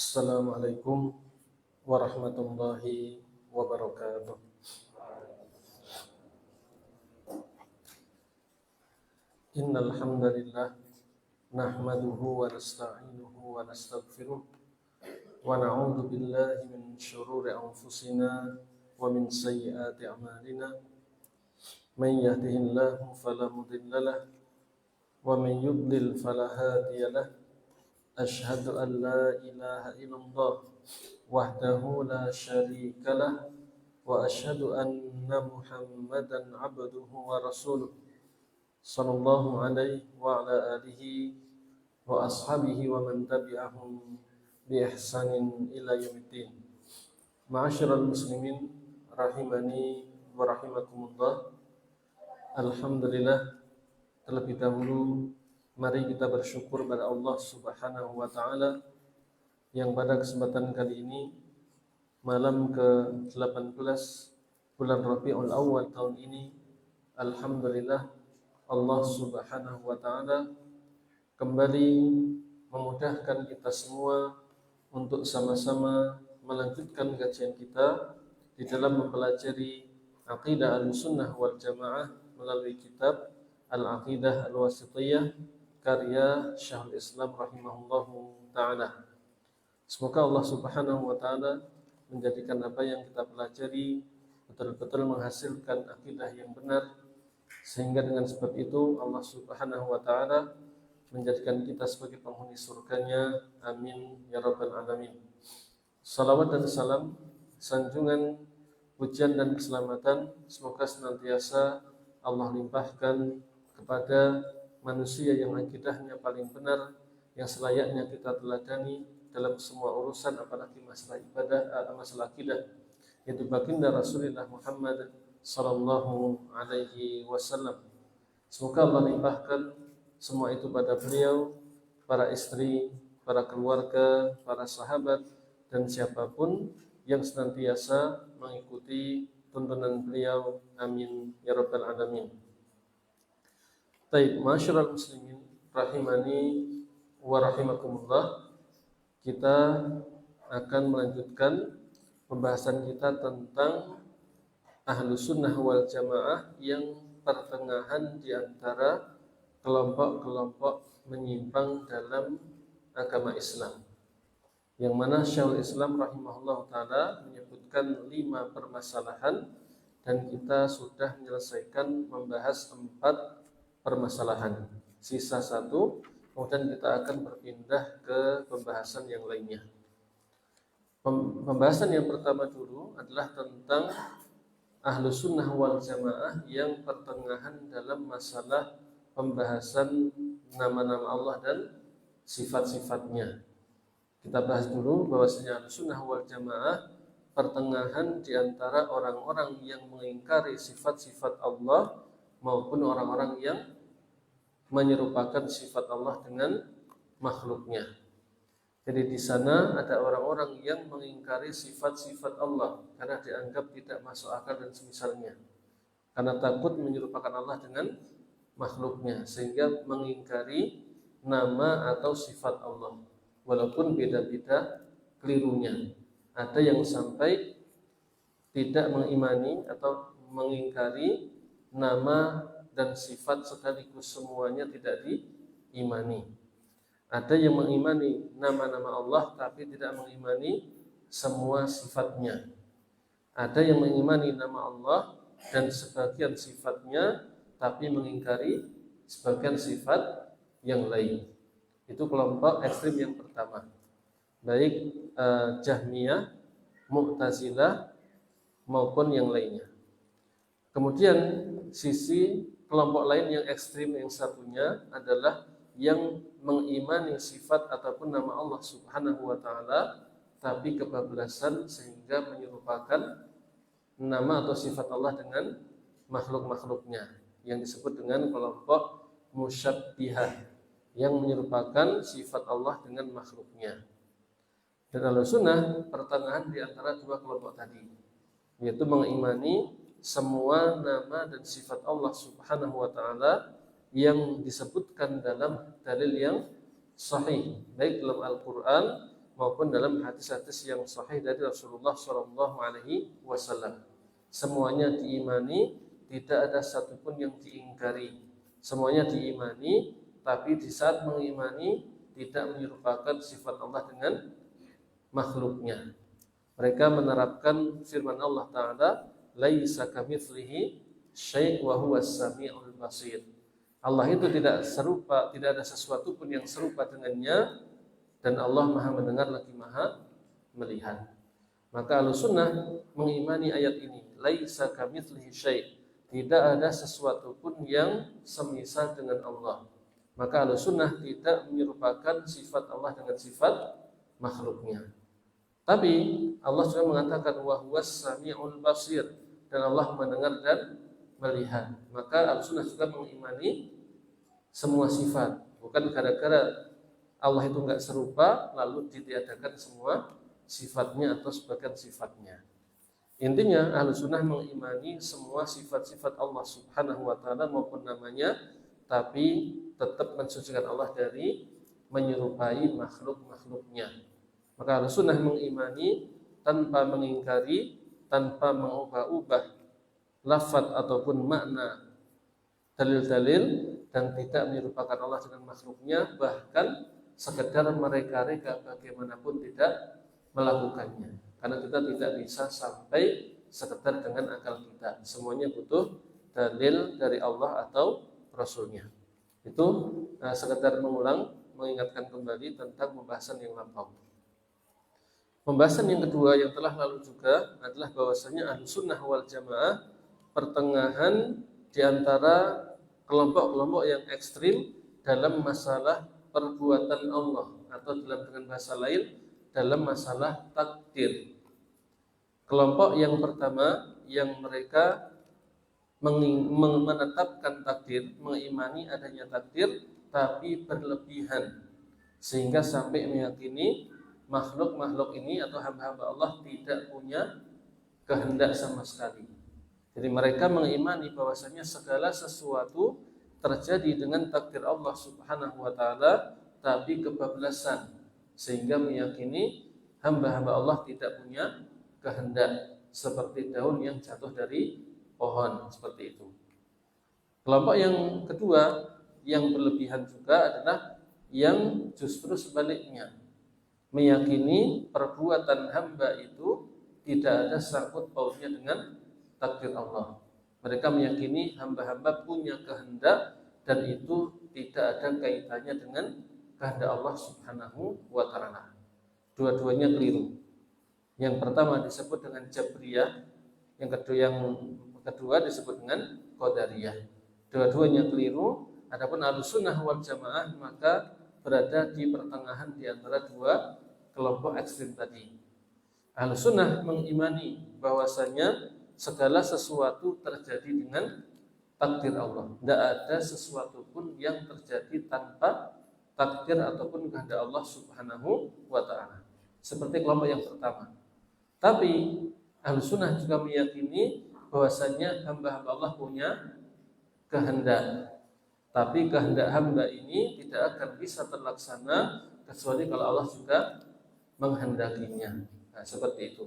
Assalamualaikum warahmatullahi wabarakatuh. Innal hamdalillah nahmaduhu wa nasta'inuhu wa nastaghfiruh wa na'udzu billahi min shururi anfusina wa min sayyiati a'malina. Man yahdihillahu fala mudilla lahu wa man yudlil fala hadiya lahu. Asyhadu an la ilaha illallah wahdahu la syarika lah wa asyhadu anna Muhammadan abduhu wa rasuluh sallallahu alaihi wa ala alihi wa ashabihi wa man tabi'ahum bi ihsanin ila yaumiddin. Ma'asyiral muslimin rahimani wa rahimakumullah. Alhamdulillah, terlebih dahulu mari kita bersyukur pada Allah Subhanahu wa taala yang pada kesempatan kali ini malam ke-18 bulan Rabiul Awal tahun ini, alhamdulillah Allah Subhanahu wa taala kembali memudahkan kita semua untuk sama-sama melanjutkan kajian kita di dalam mempelajari aqidah Ahlussunnah wal Jamaah melalui kitab Al-Aqidah Al-Wasithiyah karya Syekhul Islam rahimahullahu taala. Semoga Allah Subhanahu wa taala menjadikan apa yang kita pelajari betul-betul menghasilkan akidah yang benar, sehingga dengan sebab itu Allah Subhanahu wa taala menjadikan kita sebagai penghuni surganya. Amin ya rabbal alamin. Salawat dan salam, sanjungan, pujian dan keselamatan semoga senantiasa Allah limpahkan kepada manusia yang akidahnya paling benar, yang selayaknya kita teladani dalam semua urusan, apalagi masalah ibadah, masalah akidah, yaitu baginda Rasulullah Muhammad sallallahu alaihi wasallam. Semoga Allah limpahkan semua itu pada beliau, para istri, para keluarga, para sahabat, dan siapapun yang senantiasa mengikuti tuntunan beliau. Amin ya rabbal alamin. Baik, masyarul muslimin rahimani wa rahimakumullah. Kita akan melanjutkan pembahasan kita tentang Ahlussunnah wal Jamaah yang pertengahan di antara kelompok-kelompok menyimpang dalam agama Islam, yang mana Syekhul Islam rahimahullah ta'ala menyebutkan 5 permasalahan, dan kita sudah menyelesaikan membahas 4 permasalahan, sisa 1. Kemudian kita akan berpindah ke pembahasan yang lainnya. Pembahasan yang pertama dulu adalah tentang Ahlussunnah wal Jamaah yang pertengahan dalam masalah pembahasan nama-nama Allah dan sifat-sifatnya. Kita bahas dulu bahwasanya Ahlussunnah wal Jamaah pertengahan di antara orang-orang yang mengingkari sifat-sifat Allah maupun orang-orang yang menyerupakan sifat Allah dengan makhluknya. Jadi di sana ada orang-orang yang mengingkari sifat-sifat Allah karena dianggap tidak masuk akal dan semisalnya, karena takut menyerupakan Allah dengan makhluknya, sehingga mengingkari nama atau sifat Allah walaupun beda-beda kelirunya. Ada yang sampai tidak mengimani atau mengingkari nama dan sifat sekaligus, semuanya tidak diimani. Ada yang mengimani nama-nama Allah tapi tidak mengimani semua sifatnya. Ada yang mengimani nama Allah dan sebagian sifatnya tapi mengingkari sebagian sifat yang lain. Itu kelompok ekstrim yang pertama, baik Jahmiyah, Mu'tazilah maupun yang lainnya. Kemudian sisi kelompok lain yang ekstrim yang satunya adalah yang mengimani sifat ataupun nama Allah Subhanahu wa taala tapi kebablasan sehingga menyerupakan nama atau sifat Allah dengan makhluk-makhluknya, yang disebut dengan kelompok musyabbihah, yang menyerupakan sifat Allah dengan makhluknya. Dan Ahlussunnah pertengahan di antara 2 kelompok tadi, yaitu mengimani semua nama dan sifat Allah Subhanahu wa taala yang disebutkan dalam dalil yang sahih, baik dalam Al-Qur'an maupun dalam hadis-hadis yang sahih dari Rasulullah Shallallahu Alaihi Wasallam. Semuanya diimani, tidak ada satupun yang diingkari. Semuanya diimani, tapi di saat mengimani tidak menyerupakan sifat Allah dengan makhluknya. Mereka menerapkan firman Allah Ta'ala, laisa kamitslihi syai' wa huwas sami'ul basir. Allah itu tidak serupa, tidak ada sesuatu pun yang serupa dengannya, dan Allah Maha mendengar lagi Maha melihat. Maka Ahlussunnah mengimani ayat ini, laisa kamitslihi syai', tidak ada sesuatu pun yang semisal dengan Allah. Maka Ahlussunnah tidak menyerupakan sifat Allah dengan sifat makhluknya. Tapi Allah juga mengatakan wa huwas sami'ul basir, dan Allah mendengar dan melihat. Maka Ahlussunnah juga mengimani semua sifat, bukan gara-gara Allah itu enggak serupa lalu ditiadakan semua sifatnya atau sebagian sifatnya. Intinya Ahlussunnah mengimani semua sifat-sifat Allah Subhanahu wa taala maupun namanya, tapi tetap mensucikan Allah dari menyerupai makhluk-makhluknya. Maka Ahlussunnah mengimani tanpa mengingkari, tanpa mengubah-ubah lafaz ataupun makna dalil-dalil, dan tidak menyerupakan Allah dengan makhluknya, bahkan sekedar mereka-reka bagaimanapun tidak melakukannya. Karena kita tidak bisa sampai sekedar dengan akal kita. Semuanya butuh dalil dari Allah atau Rasulnya. Itu sekedar mengingatkan kembali tentang pembahasan yang lampau. Pembahasan yang kedua yang telah lalu juga adalah bahwasanya Ahlussunnah wal Jamaah pertengahan di antara kelompok-kelompok yang ekstrim dalam masalah perbuatan Allah, atau dengan bahasa lain dalam masalah takdir. Kelompok yang pertama yang mereka menetapkan takdir, mengimani adanya takdir, tapi berlebihan sehingga sampai meyakini makhluk-makhluk ini atau hamba-hamba Allah tidak punya kehendak sama sekali. Jadi mereka mengimani bahwasanya segala sesuatu terjadi dengan takdir Allah Subhanahu wa taala, tapi kebablasan, sehingga meyakini hamba-hamba Allah tidak punya kehendak, seperti daun yang jatuh dari pohon, seperti itu. Kelompok yang kedua yang berlebihan juga adalah yang justru sebaliknya, meyakini perbuatan hamba itu tidak ada sangkut pautnya dengan takdir Allah. Mereka meyakini hamba-hamba punya kehendak, dan itu tidak ada kaitannya dengan kehendak Allah Subhanahu wa taala. Dua-duanya keliru. Yang pertama disebut dengan Jabriyah, yang kedua disebut dengan Qadariyah. Dua-duanya keliru. Adapun Ahlussunnah wal Jamaah maka berada di pertengahan di antara dua kelompok ekstrim tadi. Ahlussunnah mengimani bahwasanya segala sesuatu terjadi dengan takdir Allah. Tidak ada sesuatu pun yang terjadi tanpa takdir ataupun kehendak Allah Subhanahu wa taala. Seperti kelompok yang pertama. Tapi Ahlussunnah juga meyakini bahwasanya hamba-hamba Allah punya kehendak. Tapi kehendak hamba ini tidak akan bisa terlaksana kecuali kalau Allah juga menghendakinya. Nah, seperti itu.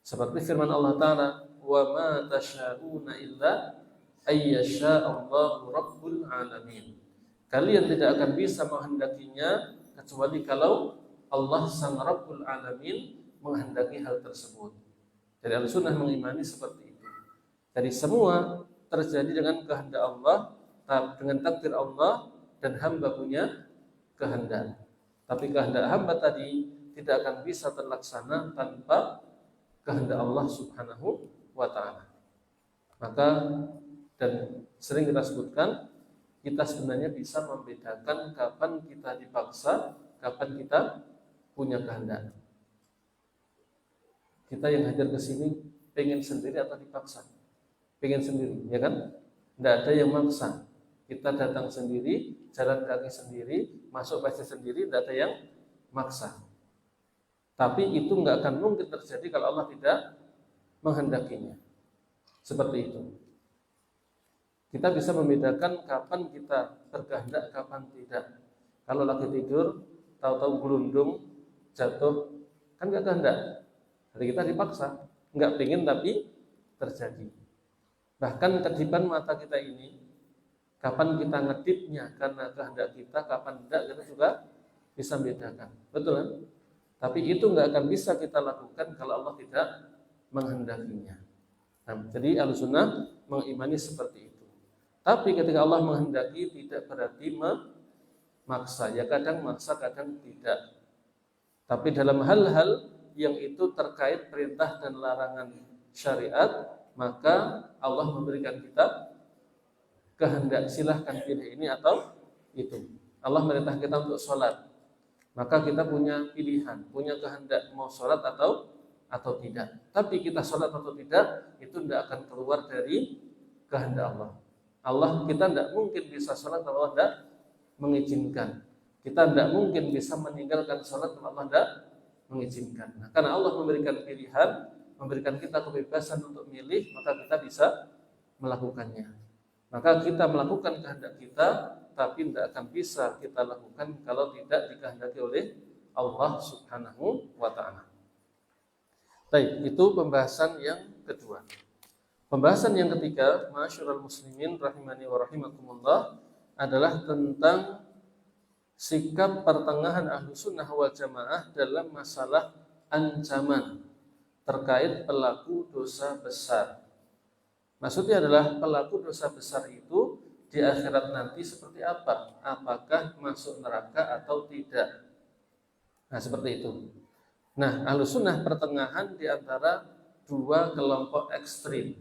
Seperti firman Allah Ta'ala, wa ma tasyauna illa ayyasha'allahu rabbul alamin. Kalian tidak akan bisa menghendakinya kecuali kalau Allah sang Rabbul Alamin menghendaki hal tersebut. Jadi Ahlussunnah mengimani seperti itu. Jadi semua terjadi dengan kehendak Allah, dengan takdir Allah, dan hamba punya kehendak. Tapi kehendak hamba tadi tidak akan bisa terlaksana tanpa kehendak Allah Subhanahu wa taala. Maka, dan sering kita sebutkan, kita sebenarnya bisa membedakan kapan kita dipaksa, kapan kita punya kehendak. Kita yang hadir ke sini pengen sendiri atau dipaksa? Pengen sendiri, ya kan? Tidak ada yang maksa. Kita datang sendiri, jalan kaki sendiri, masuk masjid sendiri, tidak ada yang maksa. Tapi itu nggak akan mungkin terjadi kalau Allah tidak menghendakinya. Seperti itu. Kita bisa membedakan kapan kita berkehendak, kapan tidak. Kalau lagi tidur, tahu-tahu gelundung, jatuh, kan nggak kehendak. Jadi kita dipaksa, nggak pengen tapi terjadi. Bahkan kedipan mata kita ini, kapan kita ngedipnya karena kehendak kita, kapan tidak kita juga bisa membedakan, betul kan? Tapi itu nggak akan bisa kita lakukan kalau Allah tidak menghendakinya. Nah, jadi Ahlussunnah mengimani seperti itu. Tapi ketika Allah menghendaki tidak berarti memaksa. Ya kadang maksa, kadang tidak. Tapi dalam hal-hal yang itu terkait perintah dan larangan syariat, maka Allah memberikan kita kehendak, silahkan pilih ini atau itu. Allah merintah kita untuk sholat, maka kita punya pilihan, punya kehendak mau sholat atau tidak. Tapi kita sholat atau tidak itu tidak akan keluar dari kehendak Allah. Kita tidak mungkin bisa sholat kalau Allah tidak mengizinkan. Kita tidak mungkin bisa meninggalkan sholat kalau Allah tidak mengizinkan. Nah, karena Allah memberikan pilihan, memberikan kita kebebasan untuk milih, maka kita bisa melakukannya. Maka kita melakukan kehendak kita, tapi tidak akan bisa kita lakukan kalau tidak dikehendaki oleh Allah Subhanahu wa ta'ala. Baik, itu pembahasan yang kedua. Pembahasan yang ketiga, ma'asyiral muslimin rahimani wa rahimakumullah, adalah tentang sikap pertengahan Ahlussunnah wal Jamaah dalam masalah ancaman terkait pelaku dosa besar. Maksudnya adalah pelaku dosa besar itu di akhirat nanti seperti apa? Apakah masuk neraka atau tidak? Nah, seperti itu. Nah, Ahlussunnah pertengahan di antara dua kelompok ekstrim.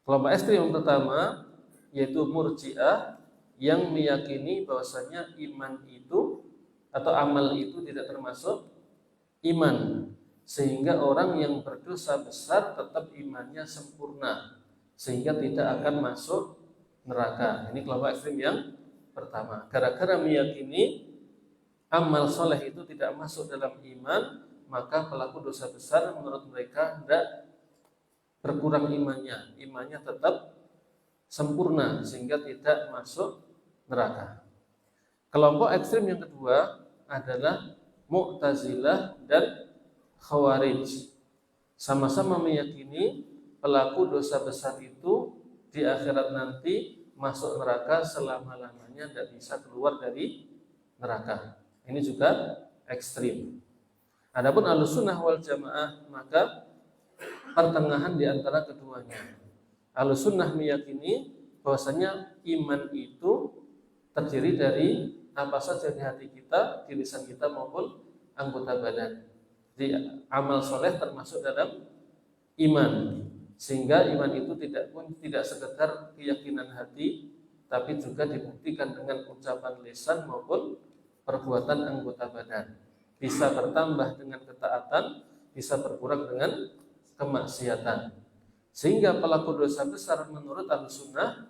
Kelompok ekstrim yang pertama yaitu Murji'ah yang meyakini bahwasanya iman itu atau amal itu tidak termasuk iman, sehingga orang yang berdosa besar tetap imannya sempurna sehingga tidak akan masuk neraka. Ini kelompok ekstrim yang pertama. Gara-gara meyakini amal soleh itu tidak masuk dalam iman, maka pelaku dosa besar menurut mereka tidak berkurang imannya tetap sempurna sehingga tidak masuk neraka. Kelompok ekstrim yang kedua adalah Mu'tazilah dan Khawarij. Sama-sama meyakini pelaku dosa besar itu di akhirat nanti masuk neraka selama-lamanya, tidak bisa keluar dari neraka. Ini juga ekstrim. Adapun Ahlussunnah wal Jamaah maka pertengahan di antara keduanya. Ahlussunnah meyakini bahwasanya iman itu terdiri dari apa saja di hati kita, di lisan kita maupun anggota badan. Jadi amal soleh termasuk dalam iman, sehingga iman itu tidak sekedar keyakinan hati, tapi juga dibuktikan dengan ucapan lisan maupun perbuatan anggota badan. Bisa bertambah dengan ketaatan, bisa berkurang dengan kemaksiatan. Sehingga pelaku dosa besar menurut Ahlussunnah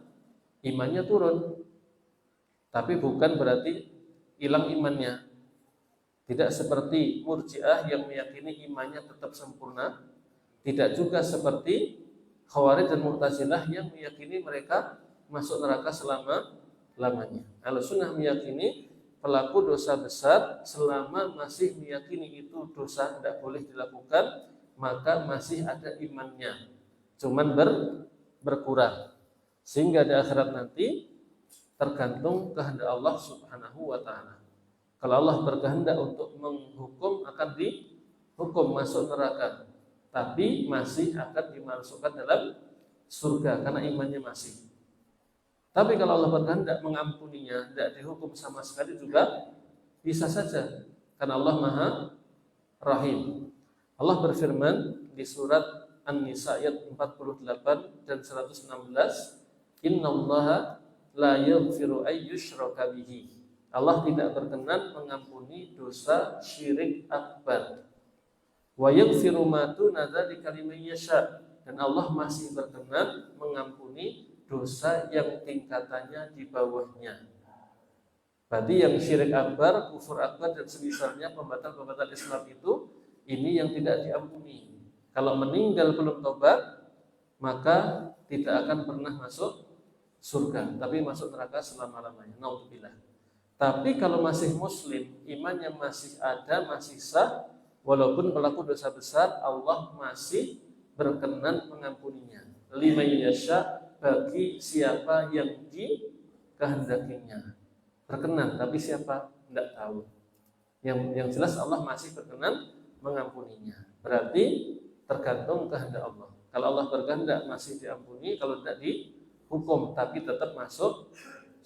imannya turun, tapi bukan berarti hilang imannya. Tidak seperti Murji'ah yang meyakini imannya tetap sempurna, tidak juga seperti Khawarij dan Mu'tazilah yang meyakini mereka masuk neraka selama-lamanya. Ahlussunnah meyakini pelaku dosa besar selama masih meyakini itu dosa tidak boleh dilakukan, maka masih ada imannya, cuman berkurang. Sehingga di akhirat nanti tergantung kehendak Allah Subhanahu wa ta'ala. Kalau Allah berkehendak untuk menghukum, akan dihukum masuk neraka, tapi masih akan dimasukkan dalam surga karena imannya masih. Tapi kalau Allah berkehendak mengampuninya, tidak dihukum sama sekali juga bisa saja, karena Allah Maha Rahim. Allah berfirman di surat An-Nisa ayat 48 dan 116, Innallaha la yaghfiru ayyushraka bihi. Allah tidak berkenan mengampuni dosa syirik akbar. Wa yaghfiru ma duna dzalika liman yasha. Dan Allah masih berkenan mengampuni dosa yang tingkatannya di bawahnya. Berarti yang syirik akbar, kufur akbar dan semisalnya pembatal-pembatal Islam itu, ini yang tidak diampuni. Kalau meninggal belum tobat, maka tidak akan pernah masuk surga, tapi masuk neraka selama-lamanya. Naudzubillah. Tapi kalau masih muslim, imannya masih ada, masih sah, walaupun pelaku dosa besar, Allah masih berkenan mengampuninya. Liman yasha, bagi siapa yang dikehendakinya. Berkenan, tapi siapa? Tidak tahu. Yang jelas Allah masih berkenan mengampuninya. Berarti tergantung kehendak Allah. Kalau Allah berkehendak masih diampuni, kalau tidak dihukum, tapi tetap masuk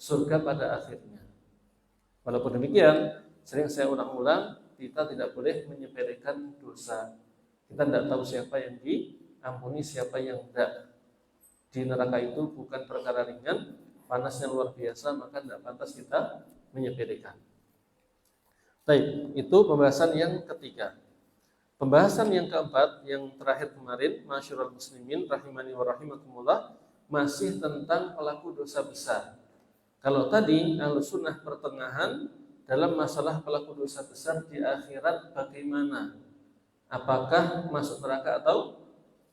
surga pada akhirnya. Walaupun demikian, sering saya ulang-ulang, kita tidak boleh menyepelekan dosa. Kita tidak tahu siapa yang diampuni, siapa yang tidak. Di neraka itu bukan perkara ringan, panasnya luar biasa, maka tidak pantas kita menyepelekan. Baik, itu pembahasan yang ketiga. Pembahasan yang keempat, yang terakhir kemarin, masyarul muslimin rahimani wa rahimakumullah, masih tentang pelaku dosa besar. Kalau tadi Ahlussunnah pertengahan dalam masalah pelaku dosa besar di akhirat bagaimana? Apakah masuk neraka atau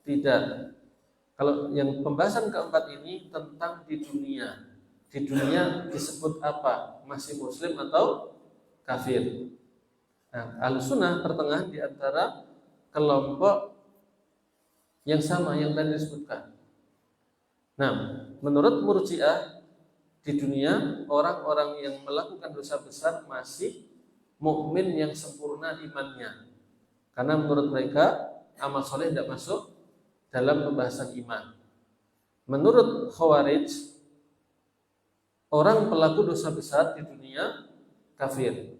tidak? Kalau yang pembahasan keempat ini tentang di dunia. Di dunia disebut apa? Masih muslim atau kafir? Nah, Ahlussunnah pertengahan di antara kelompok yang sama yang tadi disebutkan. Nah, menurut Murji'ah di dunia orang-orang yang melakukan dosa besar masih mukmin yang sempurna imannya. Karena menurut mereka amal soleh tidak masuk dalam pembahasan iman. Menurut Khawarij, orang pelaku dosa besar di dunia kafir,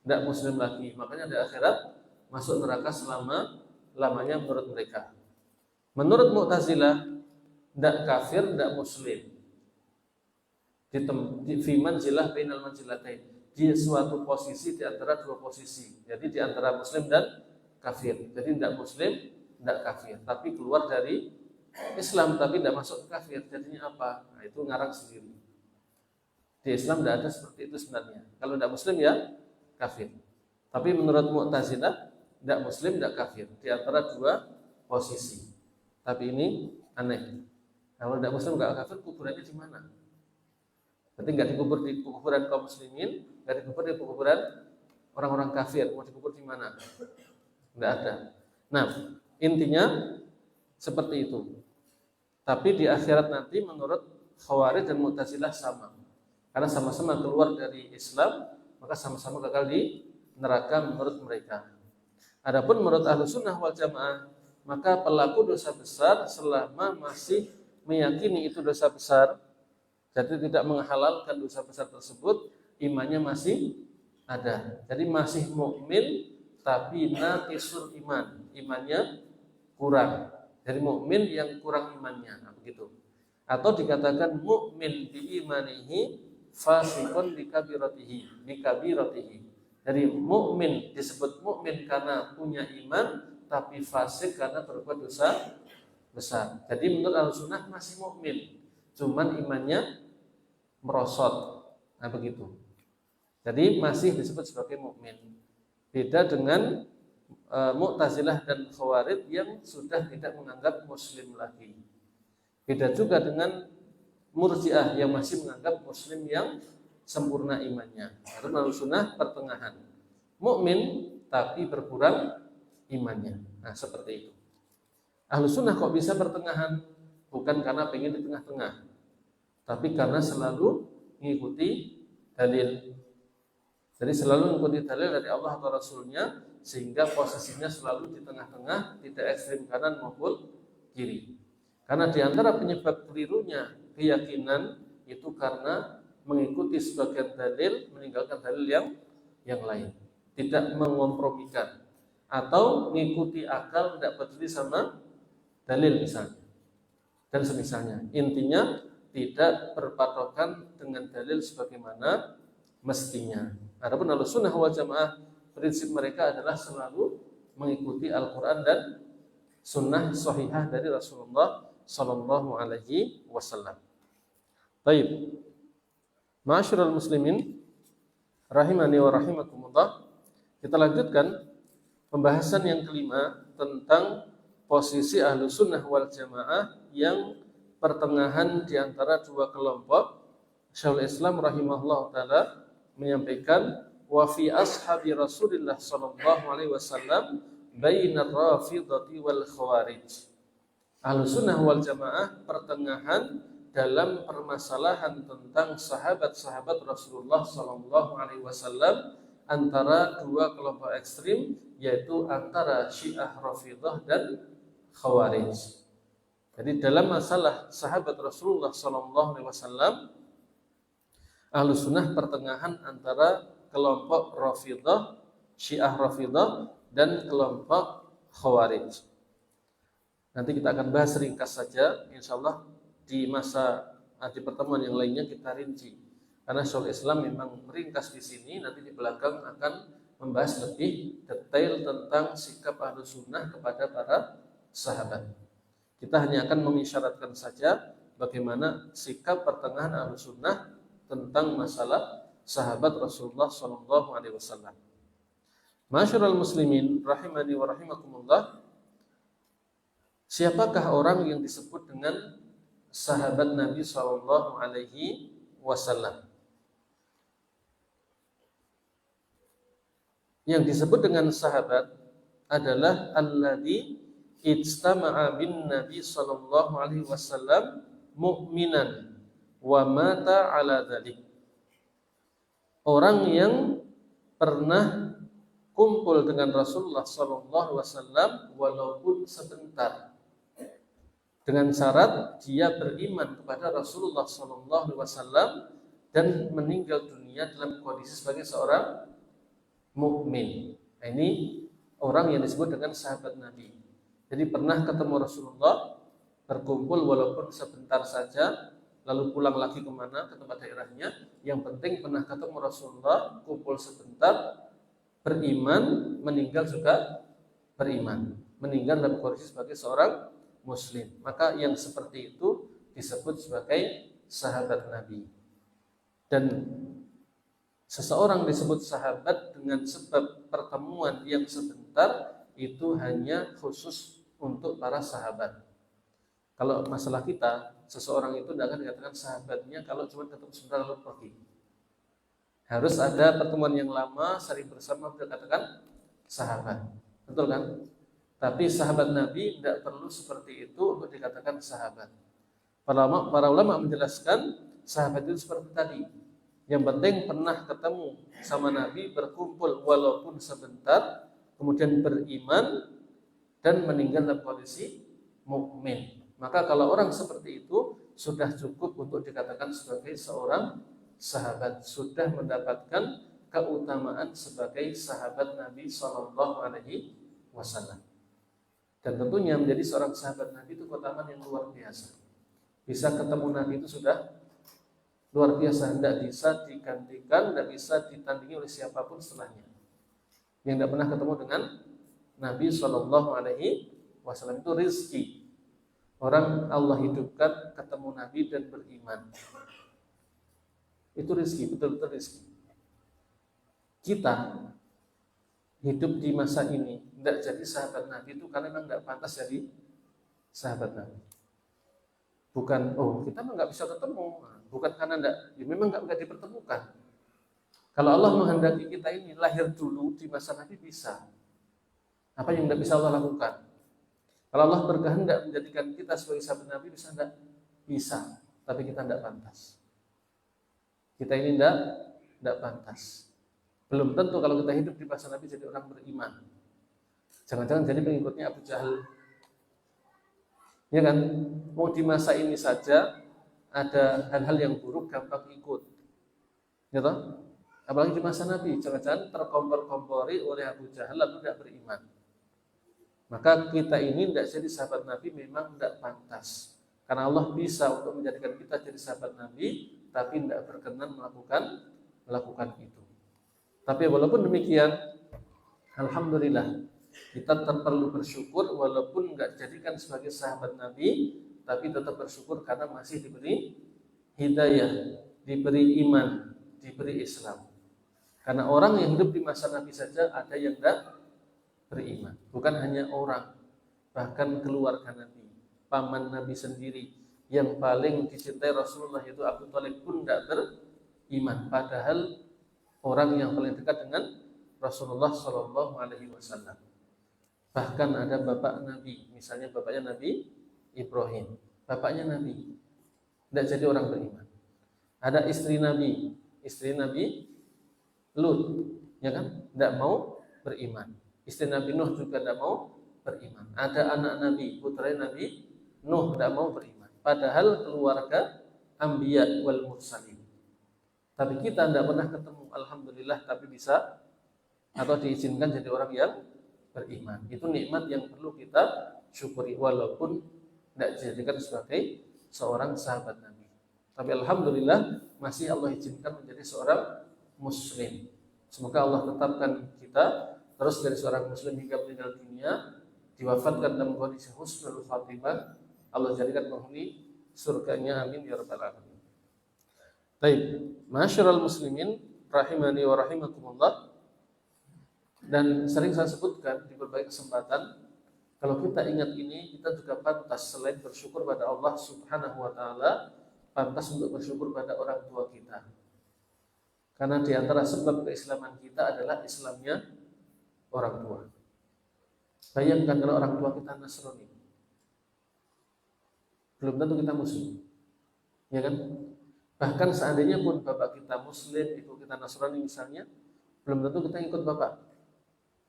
tidak muslim lagi. Makanya di akhirat masuk neraka selama-lamanya menurut mereka. Menurut Mu'tazilah, tidak kafir, tidak muslim. Di manzilah bainal manzilatain, di suatu posisi di antara dua posisi. Jadi di antara muslim dan kafir. Jadi tidak muslim, tidak kafir, tapi keluar dari Islam tapi tidak masuk kafir. Jadinya apa? Nah, itu ngarang sendiri. Di Islam tidak ada seperti itu sebenarnya. Kalau tidak muslim ya kafir. Tapi menurut Mu'tazilah tidak muslim, tidak kafir, di antara dua posisi. Tapi ini aneh. Kalau tidak muslim, tidak kafir, kuburannya di mana? Berarti nggak dikubur di kuburan kaum muslimin, nggak dikubur di kuburan orang-orang kafir. Mau dikubur di mana? Nggak ada. Nah, intinya seperti itu. Tapi di akhirat nanti menurut Khawarij dan Mu'tazilah sama. Karena sama-sama keluar dari Islam, maka sama-sama kekal di neraka menurut mereka. Adapun menurut Ahlussunnah wal Jamaah, maka pelaku dosa besar selama masih meyakini itu dosa besar, jadi tidak menghalalkan dosa besar tersebut, imannya masih ada. Jadi masih mukmin tapi naqisul iman, imannya kurang. Jadi mukmin yang kurang imannya, nah, begitu. Atau dikatakan mukmin bi imanihi fasiqun bi kabiratihi. Jadi mukmin disebut mukmin karena punya iman, tapi fasik karena berbuat dosa besar. Jadi menurut Ahlussunnah masih mukmin, cuman imannya merosot. Nah, begitu. Jadi masih disebut sebagai mukmin. Beda dengan Mu'tazilah dan Khawarij yang sudah tidak menganggap muslim lagi. Beda juga dengan Murji'ah yang masih menganggap muslim yang sempurna imannya. Itu Ahlussunnah pertengahan. Mukmin tapi berkurang imannya. Nah, seperti itu. Ahlussunnah kok bisa pertengahan? Bukan karena pengen di tengah-tengah, tapi karena selalu mengikuti dalil. Jadi selalu mengikuti dalil dari Allah atau Rasulnya, sehingga posisinya selalu di tengah-tengah, tidak ekstrim kanan maupun kiri. Karena di antara penyebab kelirunya keyakinan itu karena mengikuti sebagian dalil, meninggalkan dalil yang lain, tidak mengompromikan, atau mengikuti akal tidak peduli sama dalil misalnya, dan semisalnya. Intinya tidak berpatokan dengan dalil sebagaimana mestinya. Adapun Ahlussunnah wal Jamaah, prinsip mereka adalah selalu mengikuti Al-Quran dan sunnah sahihah dari Rasulullah Sallallahu Alaihi Wasallam. Baik, ma'asyiral muslimin rahimani wa rahimakumullah. Kita lanjutkan pembahasan yang kelima tentang posisi Ahlussunnah wal Jamaah yang pertengahan di antara dua kelompok. Syekhul Islam rahimahullah taala menyampaikan wa fi ashabi Rasulillah sallallahu alaihi wasallam bainar rafidhati wal khawarij. Ahlussunnah wal jamaah pertengahan dalam permasalahan tentang sahabat-sahabat Rasulullah sallallahu alaihi wasallam antara dua kelompok ekstrim, yaitu antara Syiah Rafidhah dan Khawarij. Jadi dalam masalah sahabat Rasulullah sallallahu alaihi wasallam, Ahlussunnah pertengahan antara kelompok Rafidhah, Syiah Rafidhah dan kelompok Khawarij. Nanti kita akan bahas ringkas saja, insyaallah di pertemuan yang lainnya kita rinci. Karena Syekhul Islam memang meringkas di sini, nanti di belakang akan membahas lebih detail tentang sikap Ahlussunnah kepada para sahabat. Kita hanya akan mengisyaratkan saja bagaimana sikap pertengahan Ahlussunnah tentang masalah sahabat Rasulullah sallallahu alaihi wasallam. Masyarul muslimin rahimani wa rahimakumullah. Siapakah orang yang disebut dengan sahabat Nabi sallallahu alaihi wasallam? Yang disebut dengan sahabat adalah alladzi ijtama'a bin Nabi sallallahu alaihi wasallam mu'minan wa mata ala dzalik. Orang yang pernah kumpul dengan Rasulullah sallallahu alaihi wasallam walaupun sebentar, dengan syarat dia beriman kepada Rasulullah sallallahu alaihi wasallam dan meninggal dunia dalam kondisi sebagai seorang mukmin. Nah, ini orang yang disebut dengan sahabat Nabi. Jadi pernah ketemu Rasulullah, berkumpul walaupun sebentar saja, lalu pulang lagi kemana, ke tempat daerahnya. Yang penting pernah ketemu Rasulullah, kumpul sebentar, beriman, meninggal juga beriman. Meninggal dalam kondisi sebagai seorang Muslim. Maka yang seperti itu disebut sebagai sahabat Nabi. Dan seseorang disebut sahabat dengan sebab pertemuan yang sebentar, itu hanya khusus untuk para sahabat. Kalau masalah kita, seseorang itu tidak akan dikatakan sahabatnya kalau cuma ketemu sebentar lalu pergi. Harus ada pertemuan yang lama, sering bersama, dikatakan sahabat. Betul kan? Tapi sahabat Nabi tidak perlu seperti itu untuk dikatakan sahabat. Para ulama menjelaskan sahabat itu seperti tadi. Yang penting pernah ketemu sama Nabi, berkumpul walaupun sebentar, kemudian beriman dan meninggal dalam kondisi mukmin. Maka kalau orang seperti itu sudah cukup untuk dikatakan sebagai seorang sahabat, sudah mendapatkan keutamaan sebagai sahabat Nabi sallallahu alaihi wasallam. Dan tentunya menjadi seorang sahabat Nabi itu keutamaan yang luar biasa. Bisa ketemu Nabi itu sudah luar biasa, tidak bisa digantikan, tidak bisa ditandingi oleh siapapun setelahnya. Yang tidak pernah ketemu dengan Nabi sallallahu alaihi wasallam itu rizki. Orang Allah hidupkan ketemu Nabi dan beriman. Itu rizki, betul-betul rizki. Kita hidup di masa ini tidak jadi sahabat Nabi itu karena memang tidak pantas jadi sahabat Nabi. Bukan, kita memang nggak bisa ketemu. Bukan karena tidak, ya memang nggak dipertemukan. Kalau Allah menghendaki kita ini lahir dulu di masa Nabi bisa. Apa yang tidak bisa Allah lakukan? Kalau Allah berkehendak menjadikan kita sebagai sahabat Nabi bisa tidak? Bisa, tapi kita tidak pantas. Kita ini tidak pantas. Belum tentu kalau kita hidup di masa Nabi jadi orang beriman. Jangan-jangan jadi pengikutnya Abu Jahal. Ya kan? Mau di masa ini saja ada hal-hal yang buruk gampang ikut. Ya toh? Apalagi di masa Nabi, jangan-jangan terkompor-kompori oleh Abu Jahal lalu tidak beriman. Maka kita ini tidak jadi sahabat Nabi memang tidak pantas. Karena Allah bisa untuk menjadikan kita jadi sahabat Nabi, tapi tidak berkenan melakukan itu. Tapi walaupun demikian, alhamdulillah kita tetap perlu bersyukur walaupun nggak jadikan sebagai sahabat Nabi, tapi tetap bersyukur karena masih diberi hidayah, diberi iman, diberi Islam. Karena orang yang hidup di masa Nabi saja ada yang tidak beriman. Bukan hanya orang, bahkan keluarga Nabi, paman Nabi sendiri yang paling dicintai Rasulullah yaitu Abu Thalib pun tidak beriman. Padahal orang yang paling dekat dengan Rasulullah Shallallahu Alaihi Wasallam. Bahkan ada bapak Nabi, misalnya bapaknya Nabi Ibrahim, bapaknya Nabi, tidak jadi orang beriman. Ada istri Nabi Lut, ya kan, tidak mau beriman. Istri Nabi Nuh juga tidak mau beriman. Ada anak Nabi, putra Nabi Nuh tidak mau beriman. Padahal keluarga Anbiya wal Mursalin. Tapi kita tidak pernah ketemu, alhamdulillah, tapi bisa atau diizinkan jadi orang yang beriman. Itu nikmat yang perlu kita syukuri walaupun tidak dijadikan sebagai seorang sahabat Nabi. Tapi alhamdulillah masih Allah izinkan menjadi seorang muslim. Semoga Allah tetapkan kita terus dari seorang muslim hingga meninggal dunia, diwafatkan dalam kondisi husnul khatimah. Allah jadikan penghuni surganya, amin ya rabbal alamin. Baik, ma'asyiral muslimin rahimani wa rahimakumullah. Dan sering saya sebutkan di berbagai kesempatan, kalau kita ingat ini, kita juga pantas selain bersyukur pada Allah Subhanahu wa taala, pantas untuk bersyukur pada orang tua kita. Karena di antara sebab keislaman kita adalah Islamnya orang tua. Bayangkan kalau orang tua kita Nasrani, belum tentu kita muslim, ya kan? Bahkan seandainya pun bapak kita muslim, ibu kita Nasrani misalnya, belum tentu kita ikut bapak,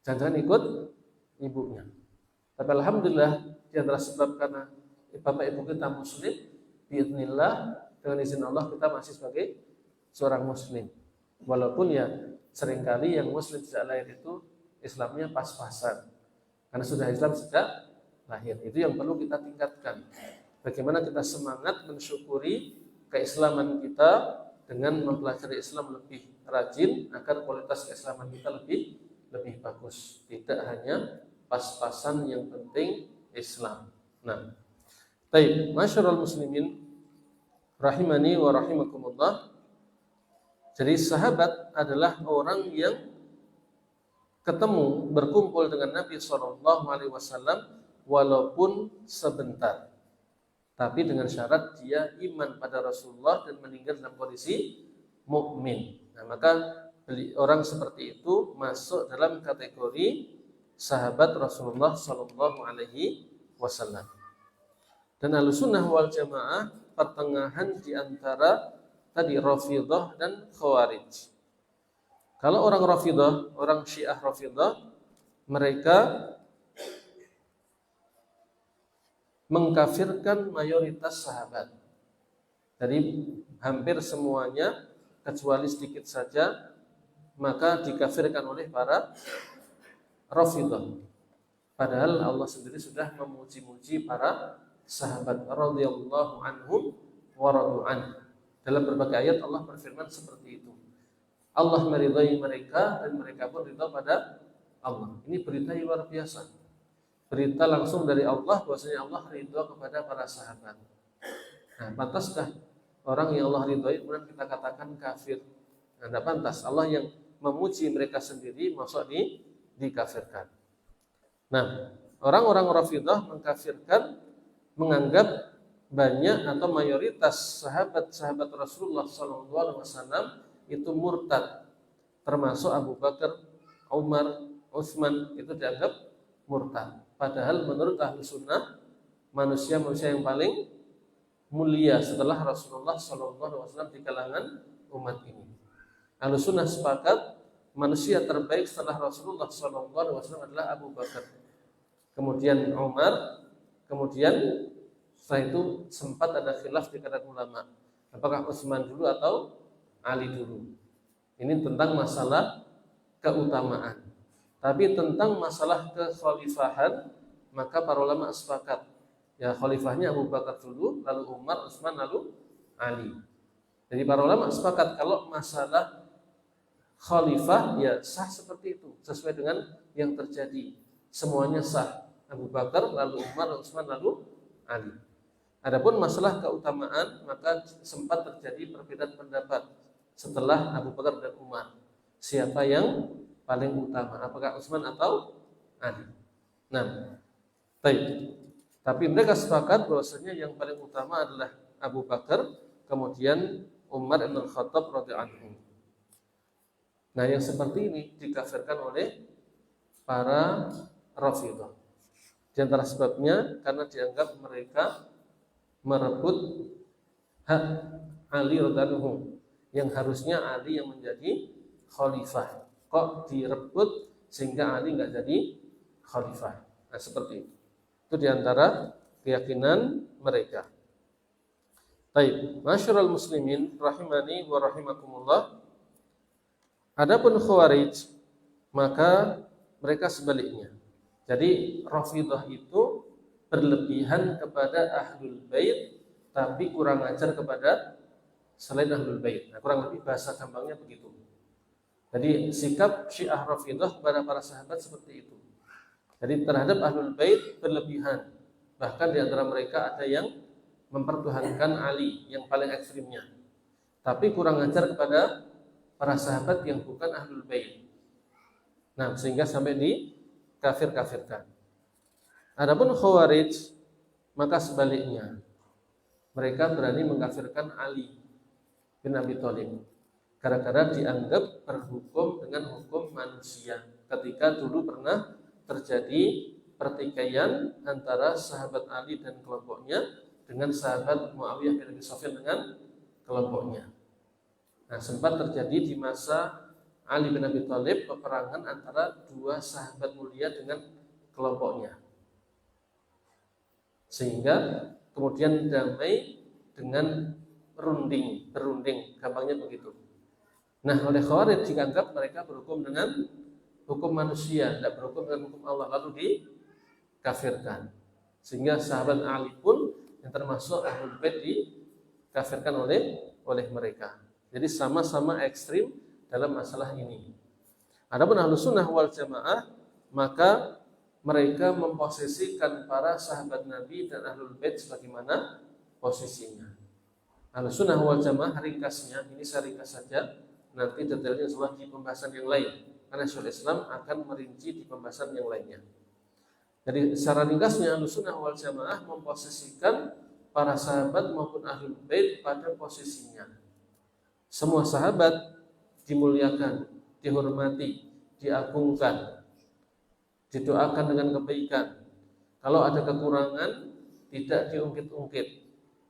jangan ikut ibunya. Tapi alhamdulillah di antara sebab karena bapak ibu kita muslim, biidznillah, dengan izin Allah kita masih sebagai seorang muslim. Walaupun ya seringkali yang muslim sejak lahir itu Islamnya pas-pasan, karena sudah Islam sejak lahir. Itu yang perlu kita tingkatkan. Bagaimana kita semangat mensyukuri keislaman kita dengan mempelajari Islam lebih rajin agar kualitas keislaman kita lebih bagus. Tidak hanya pas-pasan, yang penting Islam. Nah, baik, masyarul muslimin rahimani wa rahimakumullah. Jadi sahabat adalah orang yang ketemu, berkumpul dengan Nabi SAW walaupun sebentar, tapi dengan syarat dia iman pada Rasulullah dan meninggal dalam kondisi mukmin. Nah, maka orang seperti itu masuk dalam kategori sahabat Rasulullah SAW. Dan Ahlussunnah wal Jamaah pertengahan di antara tadi Rafidhah dan Khawarij. Kalau orang Rafidhah, orang Syiah Rafidhah, mereka mengkafirkan mayoritas sahabat. Jadi hampir semuanya kecuali sedikit saja maka dikafirkan oleh para Rafidhah. Padahal Allah sendiri sudah memuji-muji para sahabat radhiyallahu anhum wa radu anhu. Dalam berbagai ayat Allah berfirman seperti itu. Allah meridai mereka dan mereka pun ridha pada Allah. Ini berita yang luar biasa. Berita langsung dari Allah bahwasanya Allah ridha kepada para sahabat. Nah, pantaskah orang yang Allah ridhai kemudian kita katakan kafir? Nah, tidak pantas. Allah yang memuji mereka sendiri masuk dikafirkan. Nah, orang-orang Rafidhah mengkafirkan, menganggap banyak atau mayoritas sahabat-sahabat Rasulullah SAW itu murtad, termasuk Abu Bakar, Umar, Utsman, itu dianggap murtad. Padahal menurut ahli sunnah manusia-manusia yang paling mulia setelah Rasulullah SAW di kalangan umat ini. Ahli sunnah sepakat manusia terbaik setelah Rasulullah SAW adalah Abu Bakar, kemudian Umar, kemudian setelah itu sempat ada khilaf di kalangan ulama, apakah Utsman dulu atau Ali dulu. Ini tentang masalah keutamaan. Tapi tentang masalah kekhalifahan, maka para ulama sepakat, ya khalifahnya Abu Bakar dulu, lalu Umar, Utsman, lalu Ali. Jadi para ulama sepakat kalau masalah khalifah ya sah seperti itu, sesuai dengan yang terjadi. Semuanya sah. Abu Bakar, lalu Umar, Utsman, lalu Ali. Adapun masalah keutamaan, maka sempat terjadi perbedaan pendapat setelah Abu Bakar dan Umar. Siapa yang paling utama? Apakah Utsman atau Ali? Nah, baik. Tapi mereka sepakat bahwasanya yang paling utama adalah Abu Bakar, kemudian Umar bin Khattab radhiyallahu anhu. Nah, yang seperti ini dikafirkan oleh para Rafidhah. Di antara sebabnya karena dianggap mereka merebut hak Ali radhiyallahu anhu, yang harusnya Ali yang menjadi khalifah. Kok direbut sehingga Ali nggak jadi khalifah. Nah, seperti itu. Itu di antara keyakinan mereka. Baik, masyarul muslimin rahimani wa rahimakumullah. Adapun Khawarij, maka mereka sebaliknya. Jadi Rafidhah itu berlebihan kepada Ahlul Bait tapi kurang ajar kepada selain Ahlul Bait. Nah, kurang lebih bahasa gampangnya begitu. Jadi sikap Syiah Rafidhah kepada para sahabat seperti itu. Jadi terhadap Ahlul Bait berlebihan. Bahkan di antara mereka ada yang mempertuhankan Ali yang paling ekstrimnya. Tapi kurang ajar kepada para sahabat yang bukan Ahlul Bait. Nah, sehingga sampai dikafir-kafirkan. Adapun Khawarij, maka sebaliknya. Mereka berani mengkafirkan Ali bin Abi Thalib. Gara-gara dianggap berhukum dengan hukum manusia. Ketika dulu pernah terjadi pertikaian antara sahabat Ali dan kelompoknya dengan sahabat Muawiyah bin Abi Sufyan dengan kelompoknya. Nah, sempat terjadi di masa Ali bin Abi Thalib peperangan antara dua sahabat mulia dengan kelompoknya. Sehingga kemudian damai dengan berunding, gampangnya begitu. Nah, oleh Khawarij dianggap mereka berhukum dengan hukum manusia, tidak berhukum dengan hukum Allah, lalu dikafirkan. Sehingga sahabat Ali pun yang termasuk Ahlul Bait dikafirkan oleh mereka. Jadi sama-sama ekstrim dalam masalah ini. Adapun Ahlus Sunnah wal Jamaah, maka mereka memposisikan para sahabat Nabi dan Ahlul Bait sebagaimana posisinya. Ahlus Sunnah wal Jamaah ringkasnya, ini saya ringkas saja, nanti detailnya insyaallah di pembahasan yang lain. Karena Syaikhul Islam akan merinci di pembahasan yang lainnya. Jadi secara ringkasnya Ahlus Sunnah wal Jamaah memposisikan para sahabat maupun Ahlul Bait pada posisinya. Semua sahabat dimuliakan, dihormati, diagungkan, didoakan dengan kebaikan. Kalau ada kekurangan tidak diungkit-ungkit,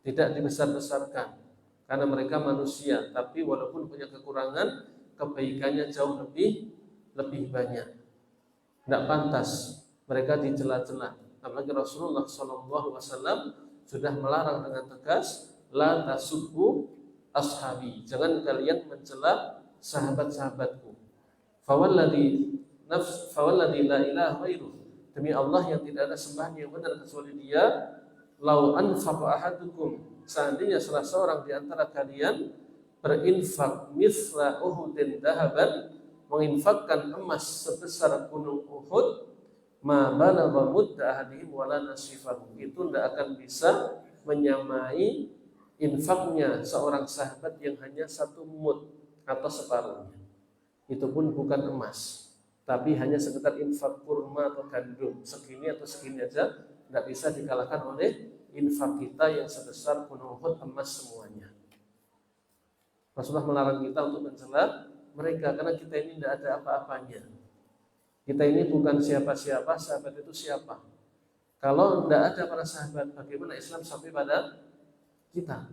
tidak dibesar-besarkan, karena mereka manusia, tapi walaupun punya kekurangan, kebaikannya jauh lebih banyak. Tidak pantas mereka dicela-cela. Apalagi Rasulullah SAW sudah melarang dengan tegas, la tasubbu ashabi, jangan kalian mencela sahabat-sahabatku. Fawalladhi la ilaha ghairuh, demi Allah yang tidak ada sembahan yang benar kecuali Dia, lau anfaqa ahadukum, seandainya salah seorang di antara kalian berinfak mithla Uhudin dahaban, menginfakkan emas sebesar gunung Uhud, ma balagha mudda ahadihim wala nasifahu, itu tidak akan bisa menyamai infaknya seorang sahabat yang hanya satu mud atau separuhnya. Itu pun bukan emas, tapi hanya sekedar infak kurma atau gandum, segini atau segini aja, tidak bisa dikalahkan oleh infak kita yang sebesar gunung Uhud emas semuanya. Rasulullah melarang kita untuk mencela mereka karena kita ini tidak ada apa-apanya. Kita ini bukan siapa-siapa, sahabat itu siapa? Kalau tidak ada para sahabat, bagaimana Islam sampai pada kita?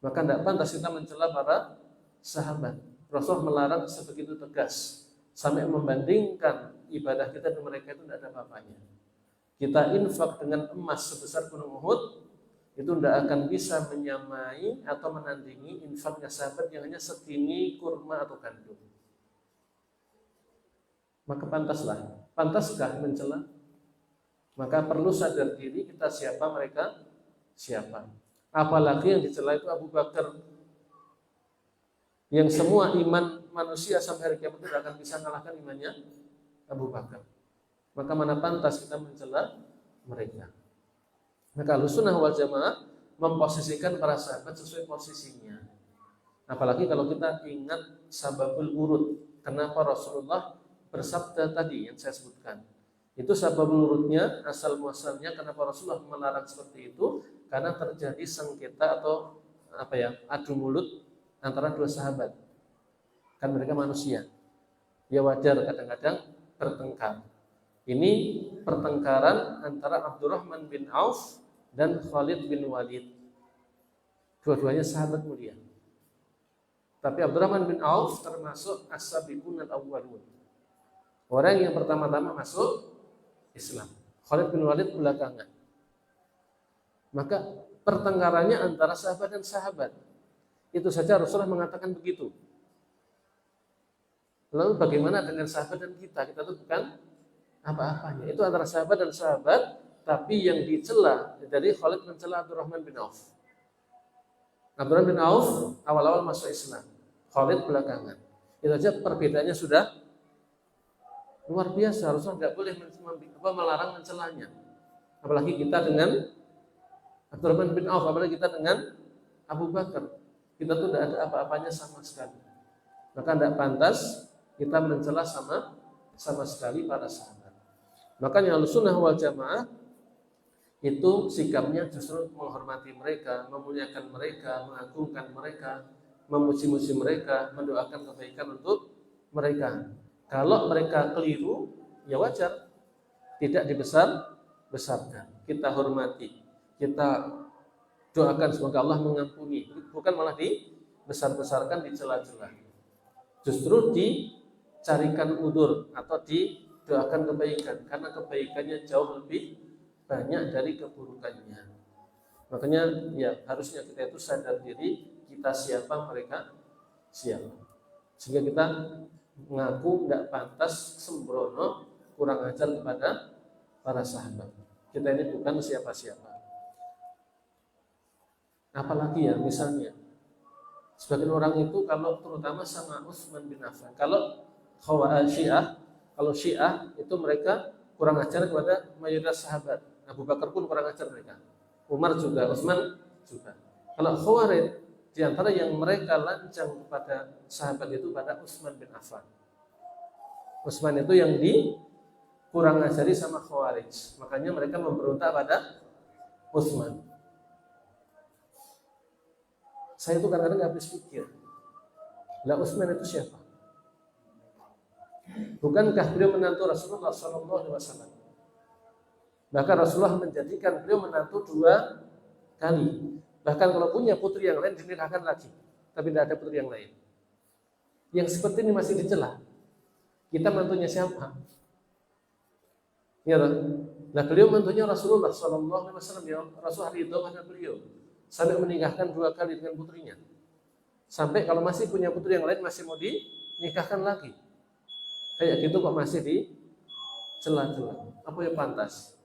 Maka tidak pantas kita mencela para sahabat. Rasulullah melarang sebegitu tegas sampai membandingkan ibadah kita dengan mereka itu tidak ada apa-apanya. Kita infak dengan emas sebesar gunung Uhud, itu tidak akan bisa menyamai atau menandingi infaknya sahabat yang hanya segini kurma atau gandum. Maka pantaskah mencela? Maka perlu sadar diri kita siapa, mereka siapa. Apalagi yang dicela itu Abu Bakar, yang semua iman manusia sampai hari kiamat tidak akan bisa mengalahkan imannya Abu Bakar. Maka mana pantas kita mencela mereka. Maka Ahlussunnah wal Jamaah memposisikan para sahabat sesuai posisinya. Apalagi kalau kita ingat sababul urud, kenapa Rasulullah bersabda tadi yang saya sebutkan. Itu sababul urudnya, asal muasalnya kenapa Rasulullah melarang seperti itu, karena terjadi sengketa atau adu mulut antara dua sahabat. Kan mereka manusia. Ya wajar kadang-kadang bertengkar. Ini pertengkaran antara Abdurrahman bin Auf dan Khalid bin Walid. Dua-duanya sahabat mulia. Tapi Abdurrahman bin Auf termasuk as-sabiqun al-awwalun. Orang yang pertama-tama masuk Islam. Khalid bin Walid belakangan. Maka pertengkarannya antara sahabat dan sahabat. Itu saja Rasulullah mengatakan begitu. Lalu bagaimana dengan sahabat dan kita? Kita itu bukan apa-apanya. Itu antara sahabat dan sahabat, tapi yang dicela dari Khalid mencela Abdurrahman bin Auf. Abdurrahman bin Auf awal-awal masuk Islam, Khalid belakangan. Itu saja perbedaannya sudah luar biasa. Rasulullah nggak boleh melarang mencelanya. Apalagi kita dengan Abdurrahman bin Auf, apalagi kita dengan Abu Bakar. Kita tuh tidak ada apa-apanya sama sekali. Maka tidak pantas kita mencela sama sekali para sahabat. Makanya Ahlussunnah wal Jamaah itu sikapnya justru menghormati mereka, memuliakan mereka, mengagungkan mereka, memuji-muji mereka, mendoakan kebaikan untuk mereka. Kalau mereka keliru, ya wajar, tidak dibesar-besarkan. Kita hormati, kita doakan semoga Allah mengampuni, bukan malah dibesar-besarkan, dicela-cela. Justru dicarikan udzur atau didoakan kebaikan, karena kebaikannya jauh lebih banyak dari keburukannya. Makanya ya harusnya kita itu sadar diri, kita siapa, mereka siapa. Sehingga kita mengaku tidak pantas, sembrono, kurang ajar kepada para sahabat. Kita ini bukan siapa-siapa. Apalagi ya misalnya sebagian orang itu kalau terutama sama Utsman bin Affan, kalau Syiah itu mereka kurang ajar kepada mayoritas sahabat. Abu Bakar pun kurang ajar mereka. Umar juga, Utsman juga. Kalau Khawarij di antara yang mereka lancang kepada sahabat itu pada Utsman bin Affan. Utsman itu yang kurang ajari sama Khawarij. Makanya mereka memberontak pada Utsman. Saya itu kadang-kadang nggak habis pikir. Lah Utsman itu siapa? Bukankah beliau menantu Rasulullah SAW? Bahkan Rasulullah menjadikan beliau menantu 2 kali. Bahkan kalau punya putri yang lain dinikahkan lagi, tapi tidak ada putri yang lain. Yang seperti ini masih dicela. Kita menantunya siapa? Ya, nah beliau menantunya Rasulullah SAW. Ya, Rasul ridho pada beliau sampai menikahkan 2 kali dengan putrinya. Sampai kalau masih punya putri yang lain masih mau dinikahkan lagi. Kayak gitu kok masih dicela-cela. Apa yang pantas?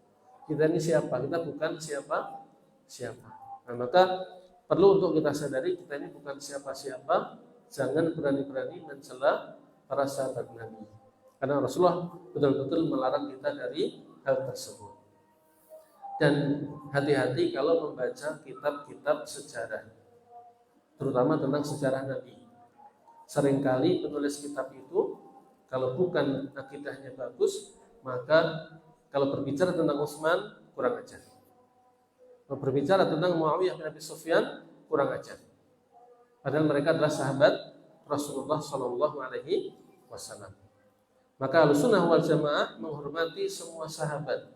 Kita ini siapa? Kita bukan siapa-siapa. Nah, maka perlu untuk kita sadari kita ini bukan siapa-siapa. Jangan berani-berani mencela para sahabat Nabi. Karena Rasulullah betul-betul melarang kita dari hal tersebut. Dan hati-hati kalau membaca kitab-kitab sejarah, terutama tentang sejarah Nabi. Seringkali penulis kitab itu kalau bukan akidahnya bagus, maka kalau berbicara tentang Utsman kurang ajar. Kalau berbicara tentang Muawiyah bin Abi Sufyan kurang ajar. Padahal mereka adalah sahabat Rasulullah SAW. Maka Ahlussunnah wal Jamaah menghormati semua sahabat.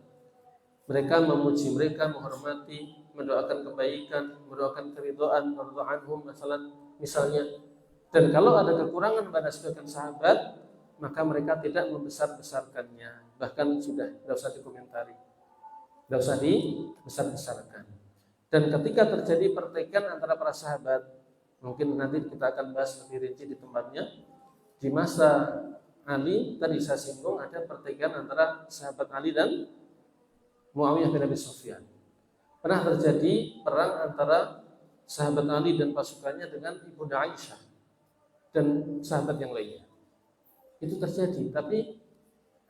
Mereka memuji mereka, menghormati, mendoakan kebaikan, mendoakan keridhaan, anhum misalnya. Dan kalau ada kekurangan pada sebagian sahabat, maka mereka tidak membesar-besarkannya. Bahkan sudah tidak usah dikomentari, tidak usah dibesar-besarkan. Dan ketika terjadi pertikaian antara para sahabat, mungkin nanti kita akan bahas lebih rinci di tempatnya. Di masa Ali tadi saya singgung ada pertikaian antara sahabat Ali dan Muawiyah bin Abi Sufyan. Pernah terjadi perang antara sahabat Ali dan pasukannya dengan Ibunda Aisyah dan sahabat yang lainnya. Itu terjadi, tapi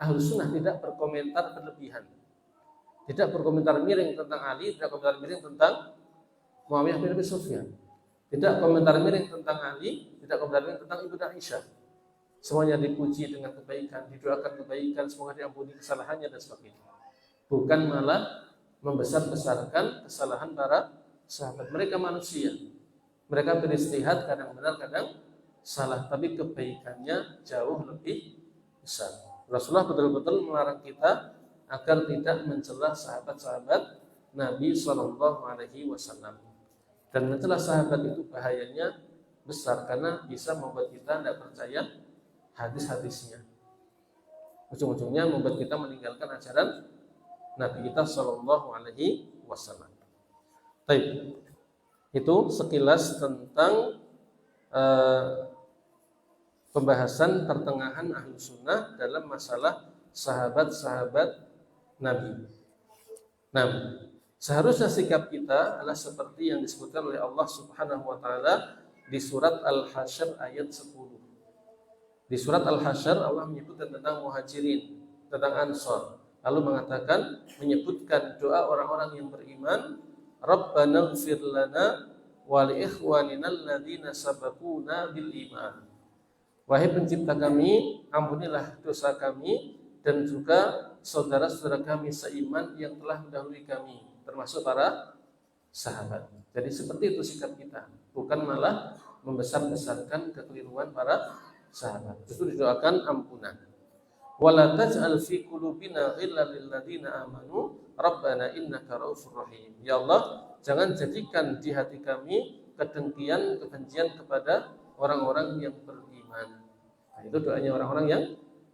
Ahlussunnah tidak berkomentar berlebihan. Tidak berkomentar miring tentang Ali, tidak komentar miring tentang Muawiyah bin Abi Sufyan. Tidak komentar miring tentang Ali, tidak komentar miring tentang Ibunda Aisyah. Semuanya dipuji dengan kebaikan, didoakan kebaikan, semoga diampuni kesalahannya dan sebagainya. Bukan malah membesar-besarkan kesalahan para sahabat. Mereka manusia. Mereka beristihad kadang benar, kadang salah, tapi kebaikannya jauh lebih besar. Rasulullah betul-betul melarang kita agar tidak mencela sahabat-sahabat Nabi Shallallahu Alaihi Wasallam. Dan mencela sahabat itu bahayanya besar karena bisa membuat kita tidak percaya hadis-hadisnya. Ujung-ujungnya membuat kita meninggalkan ajaran Nabi kita Shallallahu Alaihi Wasallam. Baik, itu sekilas tentang pembahasan pertengahan ahlu sunnah dalam masalah sahabat-sahabat Nabi. Nah, seharusnya sikap kita adalah seperti yang disebutkan oleh Allah Subhanahu wa taala di surat Al-Hasyr ayat 10. Di surat Al-Hasyr Allah menyebutkan tentang muhajirin, tentang ansar. Lalu mengatakan, menyebutkan doa orang-orang yang beriman, Rabbana ighfir lana wa li ikhwanina alladziina sabaquna bil iman. Wahai pencipta kami, ampunilah dosa kami dan juga saudara-saudara kami seiman yang telah mendahului kami, termasuk para sahabat. Jadi seperti itu sikap kita, bukan malah membesar-besarkan kekeliruan para sahabat. Itu didoakan ampunan. Wala taj'al fi qulubina ghillan lil ladzina amanu rabbana innaka raufur rahim. Ya Allah, jangan jadikan di hati kami kedengkian, kebencian kepada orang-orang yang beriman. Nah, itu doanya orang-orang yang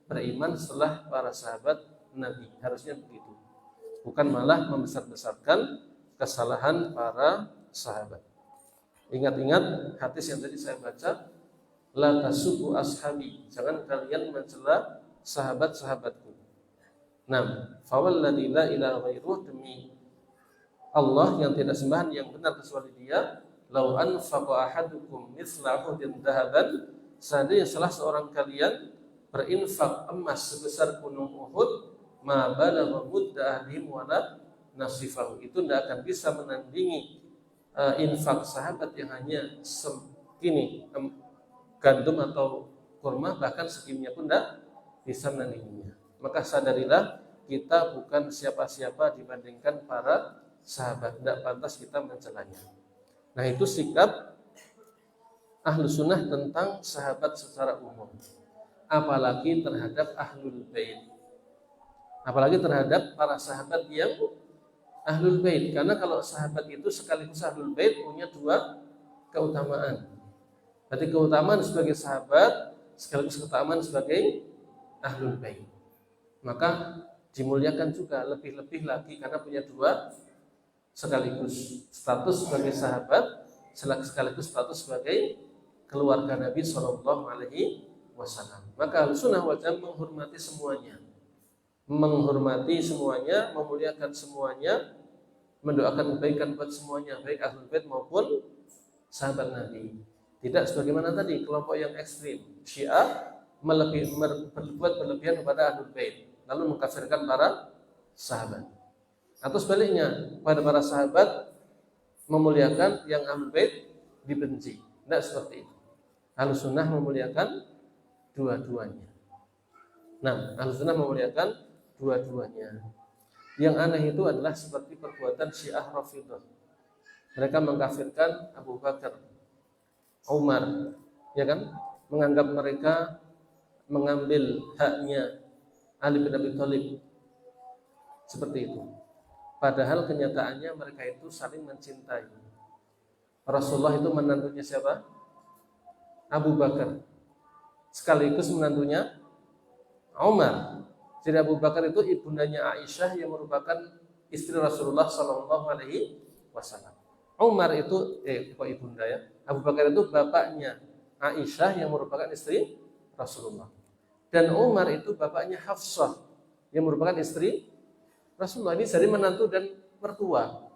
beriman setelah para sahabat Nabi. Harusnya begitu. Bukan malah membesar-besarkan kesalahan para sahabat. Ingat-ingat hadis yang tadi saya baca, la tasubbu ashabi. Jangan kalian mencela sahabat-sahabatku. Nah, fawalladzi la ilaha ghairuh, demi Allah yang tidak sembahan yang benar kecuali Dia, lau anfaqa ahadukum mithla uhudin dhahaban, seandainya salah seorang kalian berinfak emas sebesar gunung Uhud, ma balagha mudda ahdihim wala nasifahu, itu tidak akan bisa menandingi infak sahabat yang hanya segini gandum atau kurma, bahkan segininya pun tidak bisa menandinginya. Maka sadarilah kita bukan siapa-siapa dibandingkan para sahabat, tidak pantas kita mencelanya. Nah, itu sikap ahlu sunnah tentang sahabat secara umum, apalagi terhadap ahlul bait, apalagi terhadap para sahabat yang ahlul bait. Karena kalau sahabat itu sekaligus ahlul bait punya dua keutamaan. Berarti keutamaan sebagai sahabat sekaligus keutamaan sebagai ahlul bait. Maka dimuliakan juga lebih-lebih lagi karena punya dua sekaligus status sebagai sahabat sekaligus status sebagai keluarga Nabi Shallallahu Alaihi Wasallam. Maka Ahlussunnah wal Jamaah menghormati semuanya, memuliakan semuanya, mendoakan kebaikan buat semuanya, baik ahlul bait maupun sahabat Nabi. Tidak sebagaimana tadi kelompok yang ekstrim, Syiah berbuat berlebihan kepada ahlul bait, lalu mengkafirkan para sahabat. Atau sebaliknya, pada para sahabat memuliakan, yang ahlul bait dibenci. Tidak seperti itu. Ahlussunnah memuliakan dua-duanya. Nah, Ahlussunnah memuliakan dua-duanya. Yang aneh itu adalah seperti perbuatan Syiah Rafidhah. Mereka mengkafirkan Abu Bakar, Umar, ya kan? Menganggap mereka mengambil haknya Ali bin Abi Thalib. Seperti itu. Padahal kenyataannya mereka itu saling mencintai. Rasulullah itu menantunya siapa? Abu Bakar. Sekaligus menantunya Umar. Jadi Abu Bakar itu ibundanya Aisyah yang merupakan istri Rasulullah Shallallahu Alaihi Wasallam. Umar itu kok ibunda ya? Abu Bakar itu bapaknya Aisyah yang merupakan istri Rasulullah. Dan Umar itu bapaknya Hafsah yang merupakan istri Rasulullah. Ini dari menantu dan mertua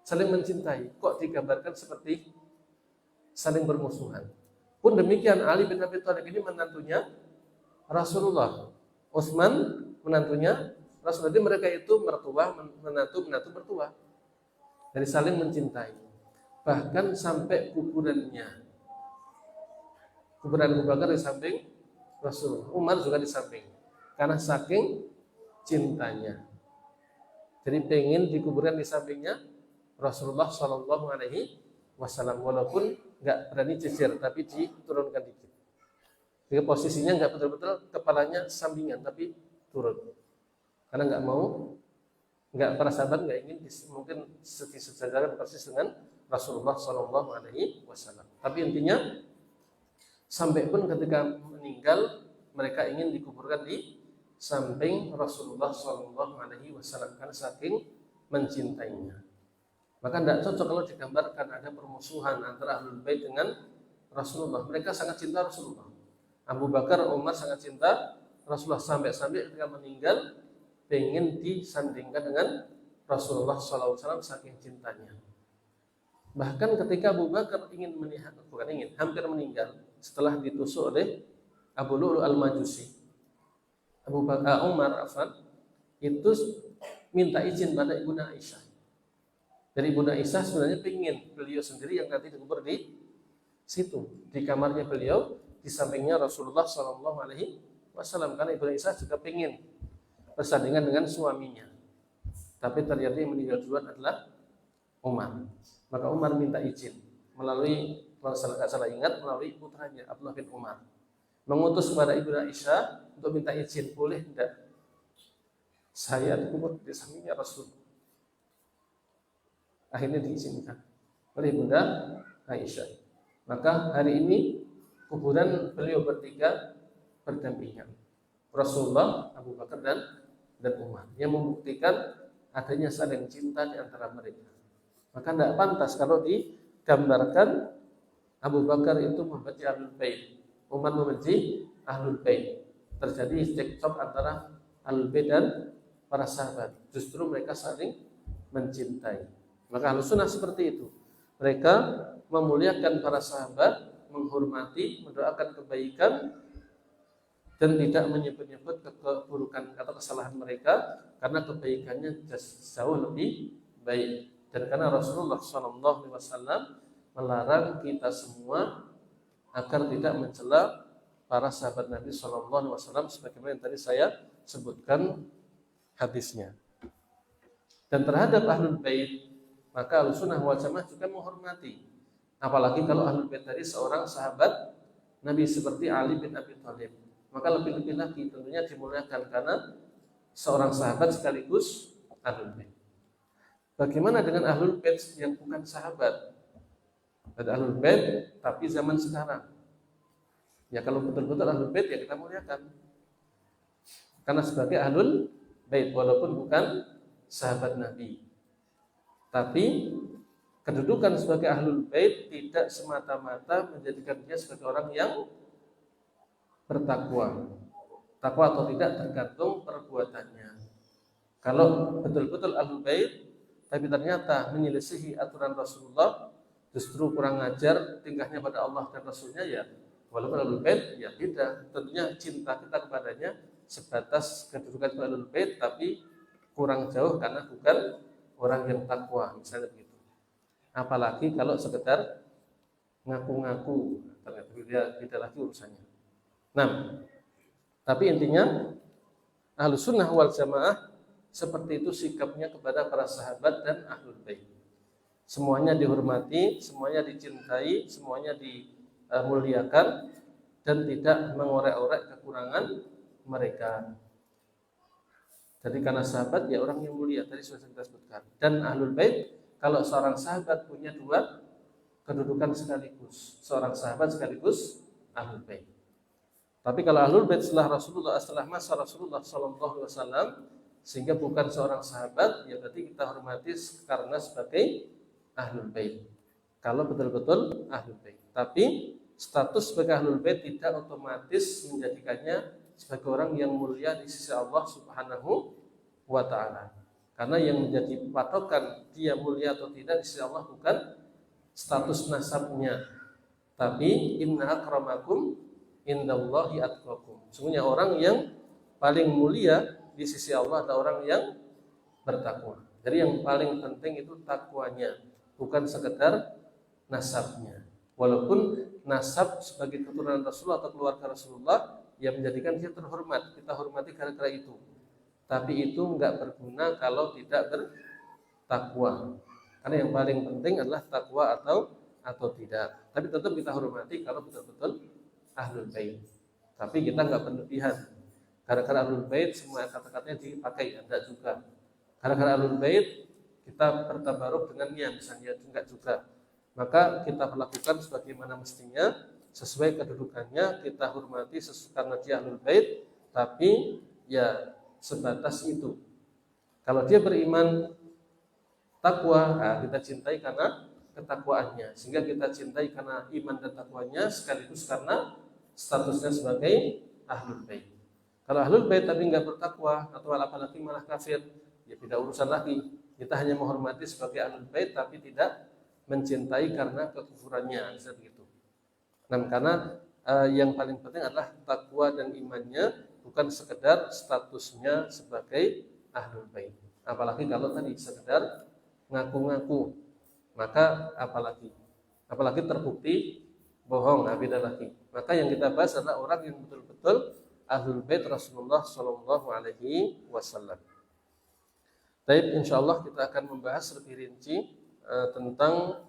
saling mencintai. Kok digambarkan seperti saling bermusuhan? Pun demikian Ali bin Abi Thalib ini menantunya Rasulullah, Utsman menantunya Rasulullah. Jadi mereka itu mertua, menantu mertua. Jadi saling mencintai. Bahkan sampai kuburan Abu Bakar di samping Rasulullah, Umar juga di samping, karena saking cintanya. Jadi pengen dikuburkan di sampingnya Rasulullah Shallallahu Alaihi Wasallam, walaupun nggak berani jejer, tapi diturunkan dikit. Jadi posisinya nggak betul-betul kepalanya sampingan, tapi turun. Karena para sahabat nggak ingin mungkin sejajar persis dengan Rasulullah Shallallahu Alaihi Wasallam. Tapi intinya sampai pun ketika meninggal mereka ingin dikuburkan di samping Rasulullah Shallallahu Alaihi Wasallam karena saking mencintainya. Maka tidak cocok kalau digambarkan ada permusuhan antara Ahlul Bait dengan Rasulullah. Mereka sangat cinta Rasulullah. Abu Bakar, Umar sangat cinta Rasulullah sampai-sampai ketika meninggal pengen disandingkan dengan Rasulullah SAW saking cintanya. Bahkan ketika Abu Bakar hampir meninggal setelah ditusuk oleh Abu Lu'lu' al-Majusi, Umar itu minta izin pada Ibunda Aisyah. Dari Ibunda Aisyah sebenarnya pengen beliau sendiri yang nanti dikubur di situ, di kamarnya beliau, di sampingnya Rasulullah Shallallahu Alaihi Wasallam, karena Ibunda Aisyah juga pengen bersandingan dengan suaminya. Tapi ternyata yang meninggal duluan adalah Umar. Maka Umar minta izin melalui, kalau salah ingat, melalui putranya Abdullah bin Umar, mengutus kepada Ibunda Aisyah untuk minta izin, boleh tidak saya dikubur di sampingnya Rasul. Akhirnya diizinkan oleh Ibunda Aisyah. Maka hari ini kuburan beliau bertiga berdampingan, Rasulullah, Abu Bakar dan Umar, yang membuktikan adanya saling cinta di antara mereka. Maka tidak pantas kalau digambarkan Abu Bakar itu membenci Ahlul Bait, Umar membenci Ahlul Bait. Terjadi cekcok antara Ahlul Bait dan para sahabat. Justru mereka saling mencintai. Maka Ahlus Sunnah seperti itu. Mereka memuliakan para sahabat, menghormati, mendoakan kebaikan, dan tidak menyebut-nyebut keburukan atau kesalahan mereka, karena kebaikannya jauh lebih baik. Dan karena Rasulullah SAW melarang kita semua agar tidak mencela para sahabat Nabi SAW, sebagaimana yang tadi saya sebutkan hadisnya. Dan terhadap Ahlul Bait, maka Ahlussunnah wal Jamaah juga menghormati. Apalagi kalau Ahlul Bait tadi seorang sahabat Nabi seperti Ali bin Abi Thalib, maka lebih-lebih lagi tentunya dimuliakan karena seorang sahabat sekaligus Ahlul Bait. Bagaimana dengan Ahlul Bait yang bukan sahabat? Ada Ahlul Bait tapi zaman sekarang. Ya kalau betul-betul Ahlul Bait ya kita muliakan. Karena sebagai Ahlul Bait walaupun bukan sahabat Nabi. Tapi kedudukan sebagai Ahlul Bait tidak semata-mata menjadikan dia sebagai orang yang bertakwa. Takwa atau tidak tergantung perbuatannya. Kalau betul-betul Ahlul Bait tapi ternyata menyelisihi aturan Rasulullah, justru kurang ajar tingkahnya pada Allah dan Rasulnya, ya walaupun Ahlul Bait ya beda. Tentunya cinta kita kepadanya sebatas kedudukan Ahlul Bait tapi kurang jauh karena bukan orang yang takwa, misalnya begitu. Apalagi kalau sekedar ngaku-ngaku, ternyata beda lagi urusannya. Nah, tapi intinya Ahlussunnah wal Jamaah seperti itu sikapnya kepada para sahabat dan Ahlul Bait. Semuanya dihormati, semuanya dicintai, semuanya dimuliakan, dan tidak mengorek-orek kekurangan mereka. Jadi karena sahabat ya orang yang mulia, tadi sudah kita sebutkan. Dan Ahlul Bait, kalau seorang sahabat punya dua kedudukan sekaligus, seorang sahabat sekaligus Ahlul Bait. Tapi kalau Ahlul Bait setelah masa Rasulullah SAW, sehingga bukan seorang sahabat, ya berarti kita hormati karena sebagai Ahlul Bait. Kalau betul-betul Ahlul Bait. Tapi status sebagai Ahlul Bait tidak otomatis menjadikannya sebagai orang yang mulia di sisi Allah Subhanahu wa Ta'ala. Karena yang menjadi patokan dia mulia atau tidak di sisi Allah bukan status nasabnya, tapi inna akramakum indallahi atqakum. Sesungguhnya orang yang paling mulia di sisi Allah adalah orang yang bertakwa. Jadi yang paling penting itu takwanya, bukan sekedar nasabnya. Walaupun nasab sebagai keturunan Rasulullah atau keluarga Rasulullah yang menjadikan dia terhormat, kita hormati gara-gara itu. Tapi itu enggak berguna kalau tidak bertakwa. Karena yang paling penting adalah takwa atau tidak. Tapi tetap kita hormati kalau betul-betul Ahlul Bait. Tapi kita nggak berlebihan. Gara-gara Ahlul Bait semua kata-katanya dipakai, enggak juga. Gara-gara Ahlul Bait kita bertabaruk dengannya, misalnya enggak juga. Maka kita lakukan sebagaimana mestinya, sesuai kedudukannya, kita hormati karena dia Ahlul Bait, tapi ya sebatas itu. Kalau dia beriman takwa, nah kita cintai karena ketakwaannya, sehingga kita cintai karena iman dan takwanya sekaligus karena statusnya sebagai Ahlul Bait. Kalau Ahlul Bait tapi nggak bertakwa atau apalagi malah kafir, ya tidak urusan lagi. Kita hanya menghormati sebagai Ahlul Bait tapi tidak mencintai karena kekufurannya, seperti itu. Nah, karena yang paling penting adalah takwa dan imannya, bukan sekedar statusnya sebagai Ahlul Bait. Apalagi kalau tadi sekedar ngaku-ngaku, maka apalagi terbukti bohong, beda lagi. Maka yang kita bahas adalah orang yang betul-betul Ahlul Bait Rasulullah Shallallahu Alaihi Wasallam. Baik, insyaallah kita akan membahas lebih rinci tentang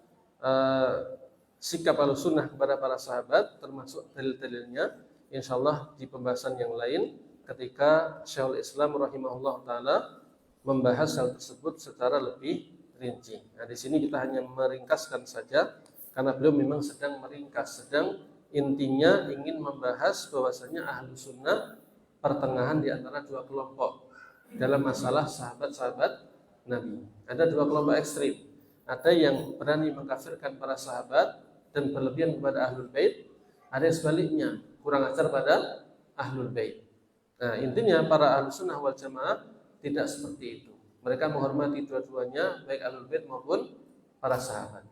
sikap Ahlussunnah kepada para sahabat, termasuk dalil-dalilnya, insyaallah di pembahasan yang lain ketika Syekhul Islam rahimahullah taala membahas hal tersebut secara lebih rinci. Nah, di sini kita hanya meringkaskan saja karena beliau memang sedang meringkas, sedang intinya ingin membahas bahwasanya Ahlussunnah pertengahan di antara dua kelompok dalam masalah sahabat-sahabat Nabi. Ada dua kelompok ekstrim. Ada yang berani mengkafirkan para sahabat dan berlebihan kepada Ahlul Bait, ada yang sebaliknya, kurang ajar pada Ahlul Bait. Nah, intinya para Ahlussunnah wal Jamaah tidak seperti itu. Mereka menghormati dua-duanya, baik Ahlul Bait maupun para sahabat.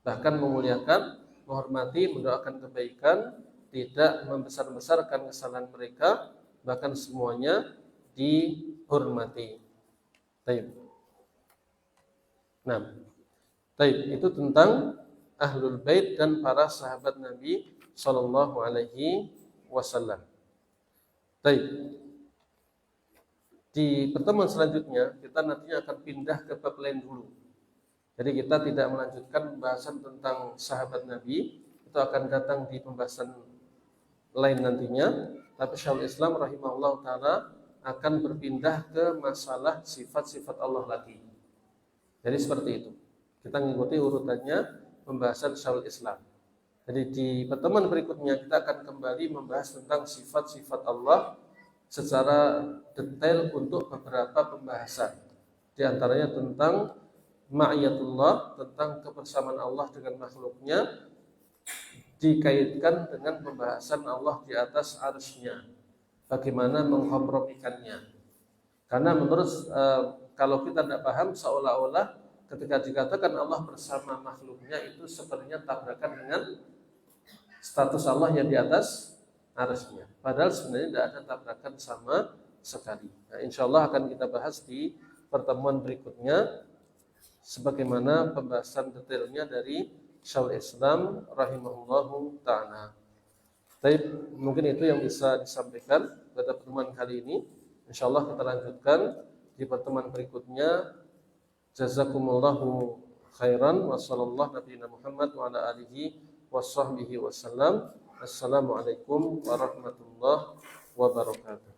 Bahkan memuliakan, menghormati, mendoakan kebaikan, tidak membesar-besarkan kesalahan mereka, bahkan semuanya dihormati. Baik. Nah, baik, itu tentang Ahlul Bait dan para sahabat Nabi Sallallahu Alaihi Wasallam. Baik. Di pertemuan selanjutnya kita nantinya akan pindah ke bab lain dulu. Jadi kita tidak melanjutkan pembahasan tentang sahabat Nabi, itu akan datang di pembahasan lain nantinya. Tapi Syekhul Islam rahimahullah taala akan berpindah ke masalah sifat-sifat Allah lagi. Jadi seperti itu. Kita mengikuti urutannya pembahasan Syekhul Islam. Jadi di pertemuan berikutnya kita akan kembali membahas tentang sifat-sifat Allah secara detail untuk beberapa pembahasan. Di antaranya tentang ma'iyatullah, tentang kebersamaan Allah dengan makhluknya, dikaitkan dengan pembahasan Allah di atas arsy-Nya, bagaimana mengkompromikannya. Karena menurut kalau kita tidak paham, seolah-olah ketika dikatakan Allah bersama makhluknya itu sepertinya tabrakan dengan status Allah yang di atas arsy-Nya. Padahal sebenarnya tidak ada tabrakan sama sekali. Nah, insyaallah akan kita bahas di pertemuan berikutnya sebagaimana pembahasan detailnya dari Syekhul Islam rahimahullahu ta'ala. Baik, mungkin itu yang bisa disampaikan pada pertemuan kali ini. Insyaallah kita lanjutkan di pertemuan berikutnya. Jazakumullahu khairan wa sallallahu nabiyana Muhammad wa ala alihi wa sahbihi wasallam. Assalamualaikum warahmatullahi wabarakatuh.